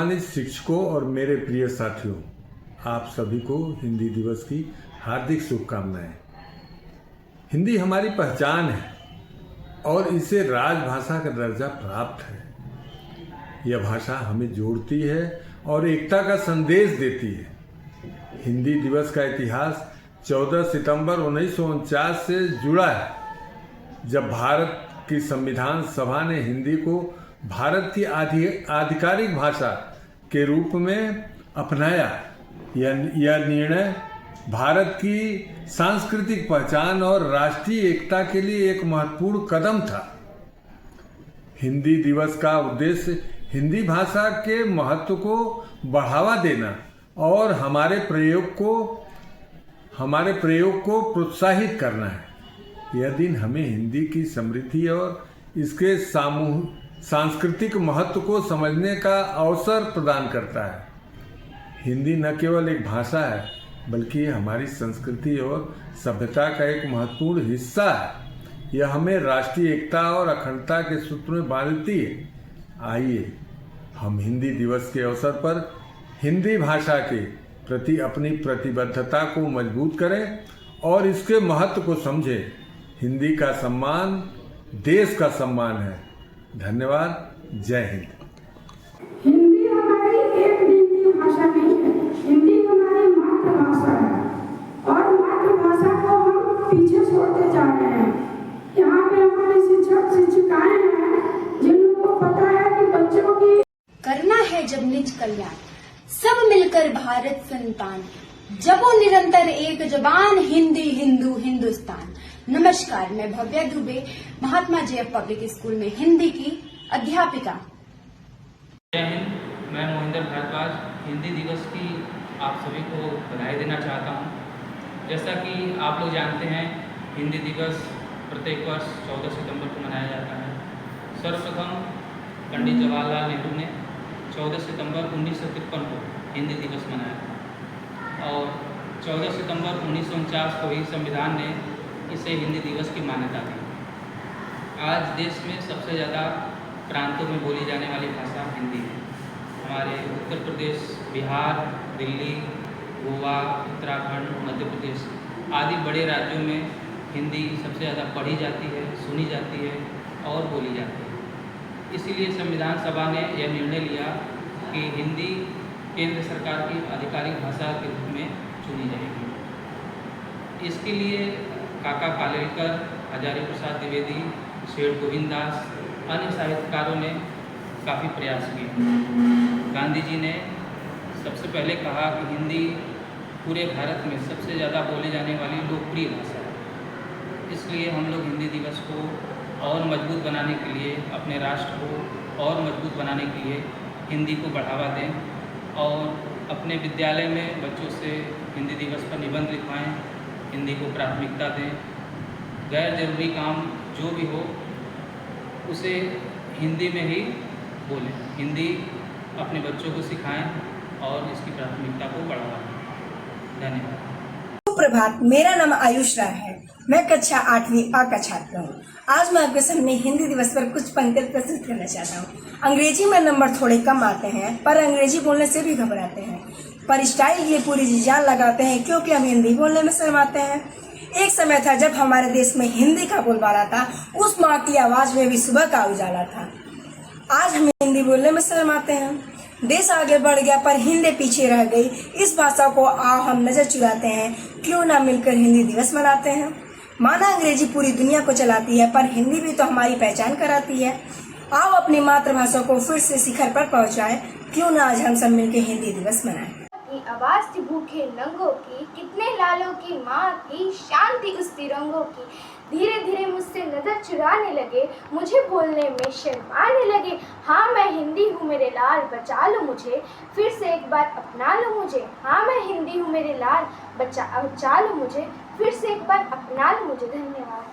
सम्मानित शिक्षकों और मेरे प्रिय साथियों, आप सभी को हिंदी दिवस की हार्दिक शुभकामनाएं। हिंदी हमारी पहचान है और इसे राजभाषा का दर्जा प्राप्त है। यह भाषा हमें जोड़ती है और एकता का संदेश देती है। हिंदी दिवस का इतिहास 14 सितंबर 1949 से जुड़ा है, जब भारत की संविधान सभा ने हिंदी को भारत की आधिकारिक भाषा के रूप में अपनाया। यह निर्णय भारत की सांस्कृतिक पहचान और राष्ट्रीय एकता के लिए एक महत्वपूर्ण कदम था। हिंदी दिवस का उद्देश्य हिंदी भाषा के महत्व को बढ़ावा देना और हमारे प्रयोग को प्रोत्साहित करना है। यह दिन हमें हिंदी की समृद्धि और इसके सांस्कृतिक महत्व को समझने का अवसर प्रदान करता है। हिंदी न केवल एक भाषा है, बल्कि हमारी संस्कृति और सभ्यता का एक महत्वपूर्ण हिस्सा है। यह हमें राष्ट्रीय एकता और अखंडता के सूत्र में बांधती है। आइए हम हिंदी दिवस के अवसर पर हिंदी भाषा के प्रति अपनी प्रतिबद्धता को मजबूत करें और इसके महत्व को समझें। हिंदी का सम्मान देश का सम्मान है। धन्यवाद। जय हिंद। हिंदी हमारी एक दिन की भाषा नहीं है, हिंदी हमारी मातृभाषा है और मातृभाषा को हम पीछे छोड़ते जा रहे हैं। यहाँ पे हमारे शिक्षक शिक्षिकाएं हैं जिन लोगों को पता है कि बच्चों की करना है जब निज कल्याण, सब मिलकर भारत संतान, जबो निरंतर एक जबान, हिंदी हिंदू हिंदुस्तान। नमस्कार, मैं भव्या दुबे, महात्मा JF पब्लिक स्कूल में हिंदी की अध्यापिका। जय हिंद। मैं मोहिंदर भारद्वाज हिंदी दिवस की आप सभी को बधाई देना चाहता हूं। जैसा कि आप लोग जानते हैं, हिंदी दिवस प्रत्येक वर्ष 14 सितंबर को मनाया जाता है। सर्वप्रथम पंडित जवाहरलाल नेहरू ने 14 सितंबर 1953 को हिंदी दिवस मनाया और 14 सितंबर 1949 को ही संविधान ने इसे हिंदी दिवस की मान्यता दी। आज देश में सबसे ज़्यादा प्रांतों में बोली जाने वाली भाषा हिंदी है। हमारे उत्तर प्रदेश, बिहार, दिल्ली, गोवा, उत्तराखंड, मध्य प्रदेश आदि बड़े राज्यों में हिंदी सबसे ज़्यादा पढ़ी जाती है, सुनी जाती है और बोली जाती है। इसीलिए संविधान सभा ने यह निर्णय लिया कि हिंदी केंद्र सरकार की आधिकारिक भाषा के रूप में चुनी जाएगी। इसके लिए काका कालेलकर, हजारी प्रसाद द्विवेदी, सेठ गोविंददास, अन्य साहित्यकारों ने काफ़ी प्रयास किए। गांधी जी ने सबसे पहले कहा कि हिंदी पूरे भारत में सबसे ज़्यादा बोले जाने वाली लोकप्रिय भाषा है। इसलिए हम लोग हिंदी दिवस को और मजबूत बनाने के लिए, अपने राष्ट्र को और मजबूत बनाने के लिए हिंदी को बढ़ावा दें और अपने विद्यालय में बच्चों से हिंदी दिवस पर निबंध लिखवाएं, हिंदी को प्राथमिकता दें। गैर जरूरी काम जो भी हो उसे हिंदी में ही बोलें। हिंदी अपने बच्चों को सिखाएं और इसकी प्राथमिकता को बढ़ावा दें। धन्यवाद। सुप्रभात, मेरा नाम आयुष राय है। मैं कक्षा 8वीं A का छात्र हूँ। आज मैं आपके सामने हिंदी दिवस पर कुछ पंक्तियाँ प्रस्तुत करना चाहता हूँ। अंग्रेजी में नंबर थोड़े कम आते हैं, पर अंग्रेजी बोलने से भी घबराते हैं, पर स्टाइल ये पूरी जी जान लगाते हैं, क्योंकि हम हिंदी बोलने में शर्माते हैं। एक समय था जब हमारे देश में हिंदी का बोलबाला था, उस माँ की आवाज में भी सुबह का उजाला था। आज हम हिंदी बोलने में शर्माते हैं। देश आगे बढ़ गया पर हिंदी पीछे रह गई। इस भाषा को आओ हम नजर चुराते हैं, क्यों ना मिलकर हिंदी दिवस मनाते हैं। माना अंग्रेजी पूरी दुनिया को चलाती है, पर हिंदी भी तो हमारी पहचान कराती है। आओ अपनी मातृभाषा को फिर से शिखर पर पहुंचाएं, क्यों ना आज हम सब मिलकर हिंदी दिवस मनाएं। आवाज थी भूखे नंगों की, कितने लालों की माँ की, शांति उस तिरंगों की। धीरे धीरे मुझसे नजर चुराने लगे, मुझे बोलने में शर्माने लगे। हाँ मैं हिंदी हूँ मेरे लाल, बचा लो मुझे, फिर से एक बार अपना लो मुझे। हाँ मैं हिंदी हूँ मेरे लाल, बचा लो मुझे, फिर से एक बार अपना लो मुझे। धन्यवाद।